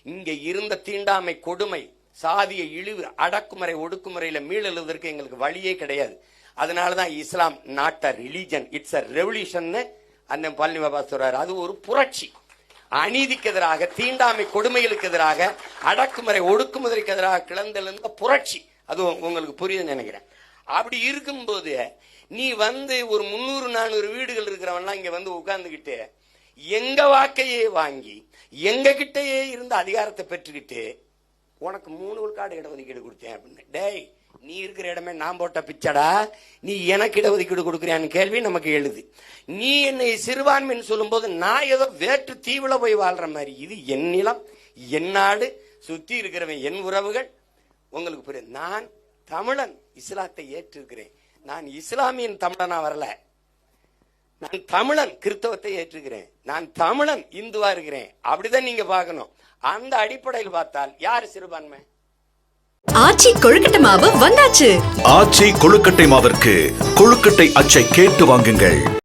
இங்க இருந்த தீண்டாமை, கொடுமை, சாதிய இழிவு, அடக்குமுறை, ஒடுக்குமுறையில மீளெழுவதற்கு எங்களுக்கு வழியே கிடையாது. அதனாலதான் இஸ்லாம் not a religion, it's a revolution அண்ணன் பழனி பாபா சொல்றாரு. அது ஒரு புரட்சி. அநீதிக்கு எதிராக, தீண்டாமை கொடுமைகளுக்கு எதிராக, அடக்குமுறை ஒடுக்குமுறைக்கு எதிராக கிளந்தெழுந்த புரட்சி. அது உங்களுக்கு புரியுதுன்னு நினைக்கிறேன். அப்படி இருக்கும்போது நீ ஒரு 300-400 வீடுகள் இருக்கிறவன்லாம் இங்க உட்கார்ந்துகிட்டு எங்க வாக்கையே வாங்கி எங்க கிட்டயே இருந்த அதிகாரத்தை பெற்றுக்கிட்டு உனக்கு 3 விழுக்காடு இடஒதுக்கீடு கொடுத்தேன் அப்படின்னு. டேய், நீ இருக்கிற இடமே நான் போட்ட பிச்சடா, நீ எனக்கு இடஒதுக்கீடு கொடுக்குறியான்னு கேள்வி நமக்கு எழுது. நீ என்னை சிறுபான்மைன்னு சொல்லும் போது நான் ஏதோ வேற்று தீவுல போய் வாழ்ற மாதிரி. இது என் நிலம், என் நாடு, சுத்தி இருக்கிறவன் என் உறவுகள். உங்களுக்கு புரியுது? நான் தமிழன், இஸ்லாத்தை ஏற்றிருக்கிறேன். நான் இஸ்லாமியன் தமிழனா வரல. நான் தமிழன், கிறிஸ்தவத்தை ஏற்றுக்கிறேன். நான் தமிழன், இந்துவா இருக்கிறேன். அப்படிதான் நீங்க பார்க்கணும். அந்த அடிப்படையில் பார்த்தால் யாரு சிறுபான்மை? ஆச்சி கொழுக்கட்டை மாவு வந்தாச்சு. ஆச்சி கொழுக்கட்டை மாவிற்கு கொழுக்கட்டை அச்சை கேட்டு வாங்குங்கள்.